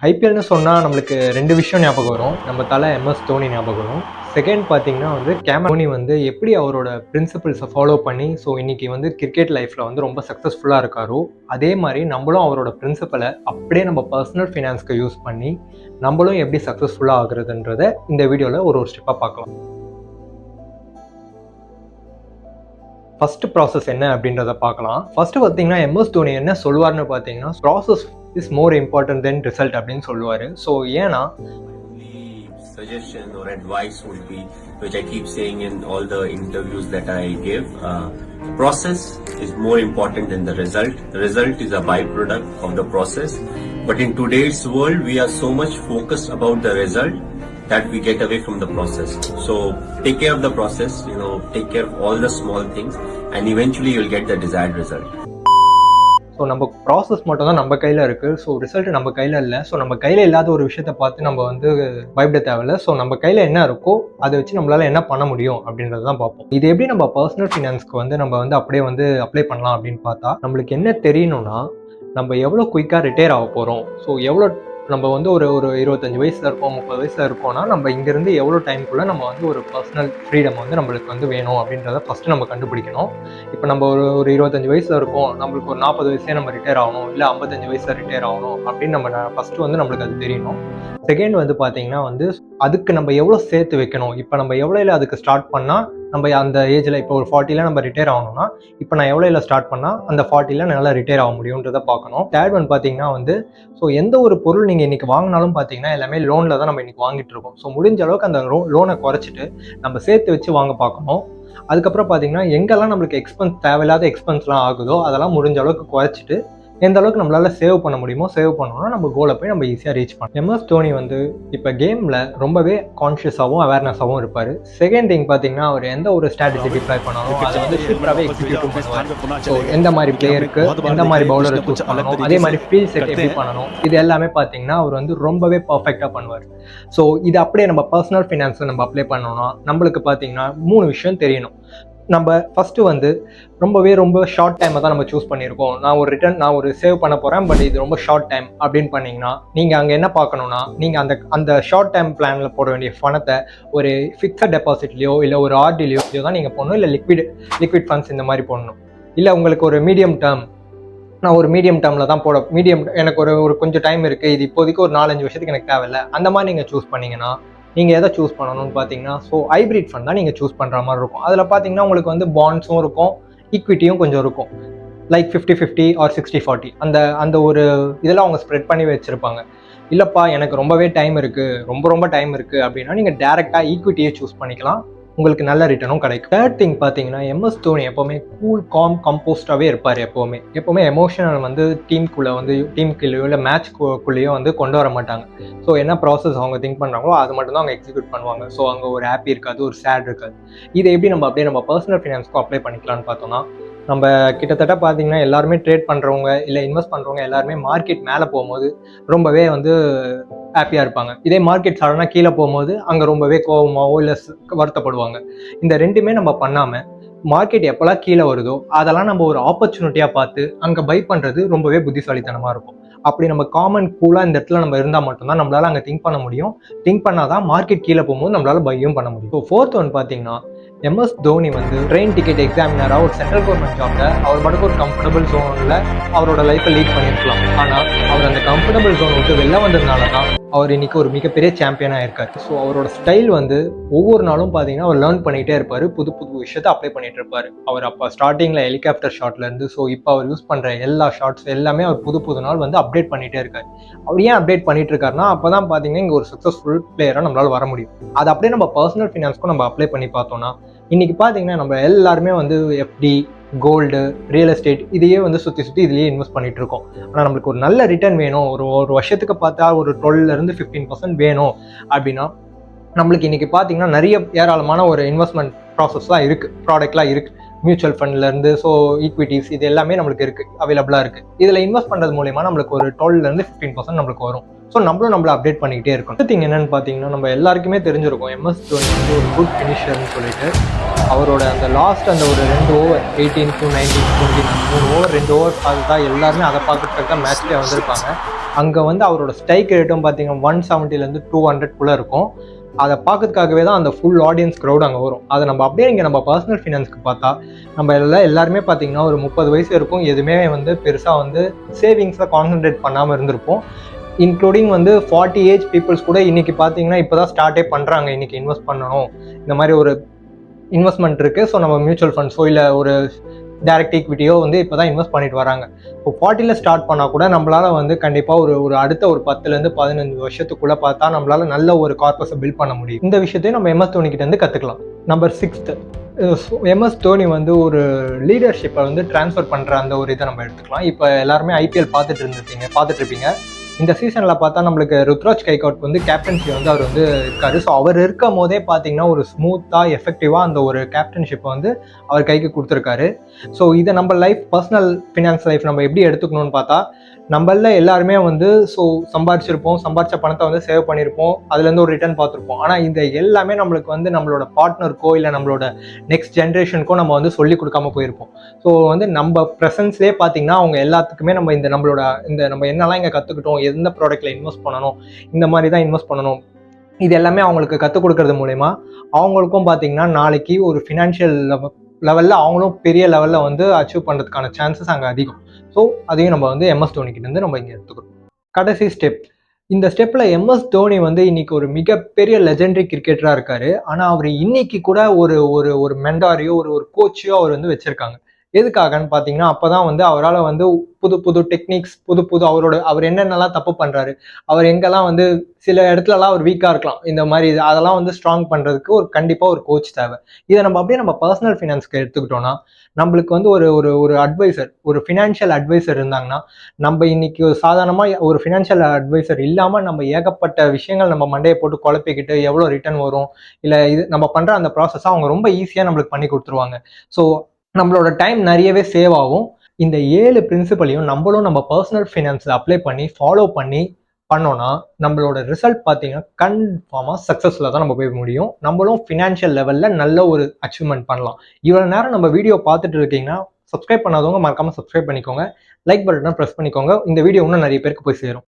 ஐபிஎல்னு சொன்னால் நம்மளுக்கு 2 விஷயம் ஞாபகம் வரும். நம்ம தலை எம்எஸ் தோனி ஞாபகம் வரும். செகண்ட் பார்த்தீங்கன்னா தோனி எப்படி அவரோட பிரின்சிபல்ஸை ஃபாலோ பண்ணி இன்னைக்கு கிரிக்கெட் லைஃப்பில் ரொம்ப சக்ஸஸ்ஃபுல்லாக இருக்காரோ, அதே மாதிரி நம்மளும் அவரோட பிரின்சிபலை அப்படியே நம்ம பர்சனல் ஃபினான்ஸ்க்கு யூஸ் பண்ணி நம்மளும் எப்படி சக்ஸஸ்ஃபுல்லாக ஆகுறதுன்றதை இந்த வீடியோவில் ஒரு ஸ்டெப்பாக பார்க்கலாம். ஃபர்ஸ்ட் ப்ராசஸ் என்ன அப்படின்றத பார்க்கலாம். ஃபர்ஸ்ட் பார்த்தீங்கன்னா எம்எஸ் தோனி என்ன சொல்லுவார்னு பார்த்தீங்கன்னா, process is more important then result அப்படின்னு சொல்லுவார். ஸோ ஏன்னா suggestion or advice would be, which I keep saying in all the interviews that I give, process is more important than the result. The result is a byproduct of the process. But in today's world, we are so much focused about the result that we get away from the process. So take care of the process, take care of all the small things, and eventually you'll get the desired result. So நம்ம process மட்டும் தான் நம்ம கையில் இருக்குது. So result நம்ம கையில் இல்லை. So நம்ம கையில் இல்லாத ஒரு விஷயத்தை பார்த்து நம்ம பயப்பட தேவையில்லை. ஸோ நம்ம கையில் என்ன இருக்கோ அதை வச்சு நம்மளால் என்ன பண்ண முடியும் அப்படின்றது தான் பார்ப்போம். இது எப்படி நம்ம பர்சனல் ஃபினான்ஸ்க்கு நம்ம அப்படியே அப்ளை பண்ணலாம் அப்படின்னு பார்த்தா, நம்மளுக்கு என்ன தெரியணும்னா, நம்ம எவ்வளோ குயிக்காக ரிட்டையர் ஆக போகிறோம். ஸோ எவ்வளோ நம்ம ஒரு 25 வயசில் இருக்கோம், 30 வயசில் இருக்கோம்னா, நம்ம இங்கேருந்து எவ்வளோ டைமுக்குள்ளே நம்ம ஒரு பர்சனல் ஃப்ரீடம் நம்மளுக்கு வேணும் அப்படின்றத ஃபஸ்ட்டு நம்ம கண்டுபிடிக்கணும். இப்போ நம்ம ஒரு 25 வயசில் இருக்கோம், நம்மளுக்கு ஒரு 40 வயசுலேயே நம்ம ரிட்டையர் ஆகணும், இல்லை 55 வயசில் ரிட்டையர் ஆகணும் அப்படின்னு நம்ம ஃபஸ்ட்டு நம்மளுக்கு அது தெரியணும். செகண்ட் பார்த்தீங்கன்னா அதுக்கு நம்ம எவ்வளோ சேர்த்து வைக்கணும். இப்போ நம்ம எவ்வளோ அதுக்கு ஸ்டார்ட் பண்ணால் நம்ம அந்த ஏஜில் இப்போ ஒரு 40ல் நம்ம ரிட்டையர் ஆகணும்னா, இப்போ நான் எவ்வளோ ஸ்டார்ட் பண்ணால் அந்த 40ல் நல்லா ரிட்டையர் ஆக முடியுன்றதை பார்க்கணும். தேர்ட் ஒன் பார்த்தீங்கன்னா எந்த ஒரு பொருள் நீங்கள் இன்றைக்கி வாங்கினாலும் பார்த்தீங்கன்னா எல்லாமே லோனில் தான் நம்ம இன்றைக்கி வாங்கிட்டு இருக்கோம். ஸோ முடிஞ்ச அளவுக்கு அந்த லோனை குறைச்சிட்டு நம்ம சேர்த்து வச்சு வாங்க பார்க்கணும். அதுக்கப்புறம் பார்த்தீங்கன்னா எங்கெல்லாம் நம்மளுக்கு தேவையில்லாத எக்ஸ்பென்ஸ்லாம் ஆகுதோ அதெல்லாம் முடிஞ்ச அளவுக்கு குறைச்சிட்டு எந்த அளவுக்கு நம்மளால சேவ் பண்ண முடியுமோ சேவ் பண்ணோம்னா நம்ம கோலை போய் நம்ம ஈஸியாக ரீச் பண்ணலாம். எம்எஸ் தோனி இப்போ கேமில் ரொம்பவே கான்ஷியஸாகவும் அவேர்னஸாகவும் இருப்பார். செகண்ட் திங் பார்த்தீங்கன்னா அவர் எந்த ஒரு ஸ்ட்ராட்டஜி டிப்ளை பண்ணாலும் அதை சூப்பராகவே எக்ஸிக்யூட் பண்ணுவார். ஸோ எந்த மாதிரி பிளேயருக்கு எந்த மாதிரி பவுலரை சூஸ் பண்ணணும், அதே மாதிரி ஃபீல்ட் செட் எப்படி பண்ணணும், இது எல்லாமே பார்த்தீங்கன்னா அவர் ரொம்பவே பர்ஃபெக்டாக பண்ணுவார். ஸோ இது அப்படியே நம்ம பர்சனல் ஃபினான்ஸை நம்ம அப்ளை பண்ணோம்னா நம்மளுக்கு பார்த்தீங்கன்னா 3 விஷயம் தெரியணும். நம்ம ஃபஸ்ட்டு ரொம்ப ஷார்ட் டைமை தான் நம்ம சூஸ் பண்ணியிருக்கோம். நான் ஒரு சேவ் பண்ண போகிறேன், பட் இது ரொம்ப ஷார்ட் டைம் அப்படின்னு பண்ணிங்கன்னா நீங்கள் அங்கே என்ன பார்க்கணுன்னா, நீங்கள் அந்த ஷார்ட் டைம் பிளானில் போட வேண்டிய பணத்தை ஒரு ஃபிக்ஸட் டெபாசிட்லையோ இல்லை ஒரு ஆர்டிலையோ தான் நீங்கள் போடணும், இல்லை லிக்விட் ஃபண்ட்ஸ் இந்த மாதிரி போடணும். இல்லை உங்களுக்கு ஒரு மீடியம் டேர்ம், நான் ஒரு மீடியம் டேர்மில் தான் எனக்கு ஒரு கொஞ்சம் டைம் இருக்குது, இது இப்போதைக்கு ஒரு 4-5 வருஷத்துக்கு எனக்கு தேவையில்லை, அந்த மாதிரி நீங்கள் சூஸ் பண்ணிங்கன்னா நீங்கள் எதை சூஸ் பண்ணணும்னு பார்த்தீங்கன்னா ஹைப்ரிட் ஃபண்ட் தான் நீங்கள் சூஸ் பண்ணுற மாதிரி இருக்கும். அதில் பார்த்தீங்கன்னா உங்களுக்கு பாண்ட்ஸும் இருக்கும், ஈக்விட்டியும் கொஞ்சம் இருக்கும். லைக் 50-50 ஆர் 60-40 அந்த ஒரு இதெல்லாம் அவங்க ஸ்ப்ரெட் பண்ணி வச்சுருப்பாங்க. இல்லைப்பா எனக்கு ரொம்பவே டைம் இருக்குது, ரொம்ப டைம் இருக்குது அப்படின்னா நீங்கள் டேரெக்டாக ஈக்விட்டியை சூஸ் பண்ணிக்கலாம், உங்களுக்கு நல்ல ரிட்டர்னும் கிடைக்கும். தேர்ட் திங் பார்த்தீங்கன்னா எம்எஸ் தோனி எப்போவுமே கூல் கம்போஸ்டாகவே இருப்பார். எப்போவுமே எமோஷனல் டீமுக்குள்ளேயோ இல்லை மேட்ச்குள்ளேயோ கொண்டு வர மாட்டாங்க. ஸோ என்ன ப்ராசஸ் அவங்க திங்க் பண்ணுறாங்களோ அது மட்டும் தான் அவங்க எக்ஸிக்யூட் பண்ணுவாங்க. ஸோ அங்கே ஒரு ஹாப்பி இருக்காது, ஒரு சேட் இருக்காது. இதை எப்படி நம்ம அப்படியே நம்ம பர்சனல் ஃபினான்ஸ்க்கும் அப்ளை பண்ணிக்கலாம்னு பார்த்தோம்னா, நம்ம கிட்டத்தட்ட பார்த்தீங்கன்னா எல்லாருமே ட்ரேட் பண்ணுறவங்க இல்லை இன்வெஸ்ட் பண்ணுறவங்க எல்லாருமே மார்க்கெட் மேலே போகும்போது ரொம்பவே ஹாப்பியாக இருப்பாங்க. இதே மார்க்கெட் சடனாக கீழே போகும்போது அங்கே ரொம்பவே கோபமாகவோ இல்லை வருத்தப்படுவாங்க. இந்த ரெண்டுமே நம்ம பண்ணாமல் மார்க்கெட் எப்போல்லாம் கீழே வருதோ அதெல்லாம் நம்ம ஒரு ஆப்பர்ச்சுனிட்டியாக பார்த்து அங்கே பை பண்ணுறது ரொம்பவே புத்திசாலித்தனமாக இருக்கும். அப்படி நம்ம காமன் கூலாக இந்த இடத்துல நம்ம இருந்தால் மட்டும்தான் நம்மளால் அங்கே திங்க் பண்ண முடியும். திங்க் பண்ணால் தான் மார்க்கெட் கீழே போகும்போது நம்மளால் பையும் பண்ண முடியும். ஸோ ஃபோர்த் ஒன் பார்த்தீங்கன்னா எம்எஸ் தோனி ட்ரெயின் டிக்கெட் எக்ஸாமினராக ஒரு சென்ட்ரல் கவர்மெண்ட் ஜாப்ல அவர் மட்டும் ஒரு கம்ஃபர்டபுள் ஜோனில் அவரோட லைஃப்பை லீட் பண்ணியிருக்கலாம். ஆனால் அவர் அந்த கம்ஃபர்டபுள் ஜோன் விட்டு வெளில வந்ததுனால தான் அவர் இன்னைக்கு ஒரு மிகப்பெரிய சாம்பியனாக இருக்கார். ஸோ அவரோட ஸ்டைல் ஒவ்வொரு நாளும் பார்த்தீங்கன்னா அவர் லேர்ன் பண்ணிகிட்டே இருப்பார், புது விஷயத்தை அப்ளை பண்ணிட்டு இருப்பார். அவர் அப்போ ஸ்டார்டிங்கில் ஹெலிகாப்டர் ஷாட்லேருந்து இப்போ அவர் யூஸ் பண்ணுற எல்லா ஷாட்ஸ் எல்லாமே அவர் புது நாள் அப்டேட் பண்ணிகிட்டே இருக்கார். அவர் ஏன் அப்டேட் பண்ணிட்டு இருக்காருன்னா அப்போ தான் பார்த்தீங்கன்னா இங்கே ஒரு சக்ஸஸ்ஃபுல் பிளேயராக நம்மளால் வர முடியும். அது அப்படியே நம்ம பர்சனல் ஃபினான்ஸ்க்கும் நம்ம அப்ளை பண்ணி பார்த்தோம்னா இன்னைக்கு பார்த்தீங்கன்னா நம்ம எல்லாருமே எஃப்டி, கோல்டு, ரியல் எஸ்டேட் இதையே சுற்றி இதுலேயே இன்வெஸ்ட் பண்ணிட்டு இருக்கோம். ஆனால் நம்மளுக்கு ஒரு நல்ல ரிட்டர்ன் வேணும், ஒரு வருஷத்துக்கு பார்த்தா ஒரு 12-15% வேணும் அப்படின்னா நம்மளுக்கு இன்னைக்கு பார்த்தீங்கன்னா நிறைய ஏராளமான ஒரு இன்வெஸ்ட்மெண்ட் ப்ராசஸ்லாம் இருக்குது, ப்ராடக்ட்லாம் இருக்குது. மியூச்சுவல் ஃபண்ட்லேருந்து ஈக்விட்டிஸ் இது எல்லாமே நம்மளுக்கு இருக்குது, அவைலபிளாக இருக்குது. இதில் இன்வெஸ்ட் பண்ணுறது மூலமா நம்மளுக்கு ஒரு 12-15% நம்மளுக்கு வரும். ஸோ நம்மளை அப்டேட் பண்ணிக்கிட்டே இருக்கோம். திங் என்னன்னு பார்த்தீங்கன்னா நம்ம எல்லாருக்குமே தெரிஞ்சிருக்கும் எம்எஸ் தோனி ஒரு குட் ஃபினிஷர்னு சொல்லிட்டு. அவரோட அந்த லாஸ்ட் அந்த ஒரு 2 ஓவர் 18 to 19 20 3 ஓவர் 2 ஓவர் பார்த்தா எல்லாருமே அதை பார்க்கறதுக்கு தான் மேட்ச்லேயே வந்திருப்பாங்க. அங்கே வந்து அவரோட ஸ்ட்ரைக் ரேட்டும் பார்த்தீங்கன்னா 170லேருந்து 200 இருக்கும். அதை பார்க்கறதுக்காகவே தான் அந்த ஃபுல் ஆடியன்ஸ் க்ரௌட் அங்கே வரும். அதை நம்ம அப்படியே இங்கே நம்ம பர்சனல் ஃபினான்ஸ்க்கு பார்த்தா நம்ம எல்லாருமே பார்த்தீங்கன்னா ஒரு 30 வயசு இருக்கும், எதுவுமே வந்து பெருசாக வந்து சேவிங்ஸில் கான்சன்ட்ரேட் பண்ணாமல் இருந்திருப்போம். இன்க்ளூடிங் வந்து 40 ஏஜ் பீப்புள்ஸ் கூட இன்றைக்கி பார்த்தீங்கன்னா இப்போ தான் ஸ்டார்ட்டே பண்ணுறாங்க. இன்றைக்கி இன்வெஸ்ட் பண்ணணும், இந்த மாதிரி ஒரு இன்வெஸ்ட்மெண்ட் இருக்குது, ஸோ நம்ம மியூச்சுவல் ஃபண்ட்ஸோ இல்லை ஒரு டைரக்ட் ஈக்விட்டியோ வந்து இப்போ தான் இன்வெஸ்ட் பண்ணிட்டு வராங்க. இப்போ 40ல் ஸ்டார்ட் பண்ணால் கூட நம்மளால் வந்து கண்டிப்பாக ஒரு அடுத்த ஒரு 10லேருந்து 15 வருஷத்துக்குள்ளே பார்த்தா நம்மளால் நல்ல ஒரு கார்பஸை பில்ட் பண்ண முடியும். இந்த விஷயத்தையும் நம்ம MS தோனிக்கிட்டேருந்து கற்றுக்கலாம். நம்பர் 6, MS தோனி வந்து ஒரு லீடர்ஷிப்பை வந்து ட்ரான்ஸ்ஃபர் பண்ணுற அந்த ஒரு இதை நம்ம எடுத்துக்கலாம். இப்போ எல்லாருமே IPL பார்த்துட்ருப்பீங்க. இந்த சீசனில் பார்த்தா நம்மளுக்கு ருத்ராஜ் கைக்வாட் வந்து கேப்டன்சி வந்து அவர் வந்து இருக்காரு. ஸோ அவர் இருக்கும் போதே பார்த்தீங்கன்னா ஒரு ஸ்மூத்தாக எஃபெக்டிவாக அந்த ஒரு கேப்டன்ஷிப்பை வந்து அவர் கைக்கு கொடுத்துருக்காரு. ஸோ இதை நம்ம பர்சனல் ஃபினான்ஸ் லைஃப் நம்ம எப்படி எடுத்துக்கணும்னு பார்த்தா, நம்மள எல்லாருமே வந்து சம்பாரிச்ச பணத்தை வந்து சேவ் பண்ணியிருப்போம், அதுலேருந்து ஒரு ரிட்டர்ன் பார்த்துருப்போம். ஆனால் இந்த எல்லாமே நம்மளுக்கு வந்து நம்மளோட பார்ட்னருக்கோ இல்லை நம்மளோட நெக்ஸ்ட் ஜென்ரேஷனுக்கோ நம்ம வந்து சொல்லி கொடுக்காம போயிருப்போம். ஸோ வந்து நம்ம ப்ரெசன்ஸ்லேயே பார்த்தீங்கன்னா அவங்க எல்லாத்துக்குமே நம்ம நம்ம என்னெல்லாம் இங்கே கற்றுக்கிட்டோம், எந்த ப்ராடக்ட்ல இன்வெஸ்ட் பண்ணணும், இந்த மாதிரி தான் இன்வெஸ்ட் பண்ணணும், இது எல்லாமே அவங்களுக்கு கற்றுக் கொடுக்கறது மூலமா அவங்களுக்கும் பார்த்தீங்கன்னா நாளைக்கு ஒரு ஃபினான்ஷியல் லெவலில் அவங்களும் பெரிய லெவலில் வந்து அச்சீவ் பண்ணுறதுக்கான சான்சஸ் அங்கே அதிகம். ஸோ அதையும் நம்ம வந்து MS தோனிக்கிட்டேருந்து நம்ம இங்கே எடுத்துக்கிறோம். கடைசி ஸ்டெப், இந்த ஸ்டெப்பில் MS தோனி வந்து இன்னைக்கு ஒரு மிகப்பெரிய லெஜெண்டரி கிரிக்கெட்டராக இருக்காரு. ஆனால் அவர் இன்னைக்கு கூட ஒரு மெண்டாரியோ ஒரு கோச்சையோ அவர் வந்து வச்சிருக்காங்க. எதுக்காகன்னு பார்த்தீங்கன்னா அப்போ தான் வந்து அவரால் வந்து புது டெக்னிக்ஸ் அவர் என்னென்னலாம் தப்பு பண்ணுறாரு, அவர் எங்கெல்லாம் வந்து சில இடத்துலலாம் அவர் வீக்காக இருக்கலாம், இந்த மாதிரி அதெல்லாம் வந்து ஸ்ட்ராங் பண்ணுறதுக்கு கண்டிப்பாக ஒரு கோச் தேவை. இதை நம்ம அப்படியே நம்ம பர்சனல் ஃபினான்ஸ்க்கு எடுத்துக்கிட்டோம்னா நம்மளுக்கு வந்து ஒரு அட்வைசர், ஒரு ஃபினான்ஷியல் அட்வைசர் இருந்தாங்கன்னா, நம்ம இன்னைக்கு சாதாரணமாக ஒரு ஃபினான்ஷியல் அட்வைசர் இல்லாமல் நம்ம ஏகப்பட்ட விஷயங்கள் நம்ம மண்டையை போட்டு குழப்பிக்கிட்டு எவ்வளோ ரிட்டர்ன் வரும் இல்லை இது நம்ம பண்ணுற அந்த ப்ராசஸை அவங்க ரொம்ப ஈஸியாக நம்மளுக்கு பண்ணி கொடுத்துருவாங்க. ஸோ நம்மளோட டைம் நிறையவே சேவ் ஆகும். இந்த 7 பிரின்சிபலையும் நம்மளும் நம்ம பர்சனல் ஃபினான்ஸில் அப்ளை பண்ணி ஃபாலோ பண்ணோன்னா நம்மளோட ரிசல்ட் பார்த்தீங்கன்னா கன்ஃபார்மாக சக்ஸஸ்ஃபுல்லாக தான் நம்ம போய் முடியும். நம்மளும் ஃபினான்ஷியல் லெவலில் நல்ல ஒரு அச்சீவ்மெண்ட் பண்ணலாம். இவ்வளோ நேரம் நம்ம வீடியோ பார்த்துட்டு இருக்கீங்கன்னா சப்ஸ்கிரைப் பண்ணாதவங்க மறக்காமல் சப்ஸ்கிரைப் பண்ணிக்கோங்க, லைக் பட்டனை ப்ரெஸ் பண்ணிக்கோங்க. இந்த வீடியோ இன்னும் நிறைய பேருக்கு போய் சேரும்.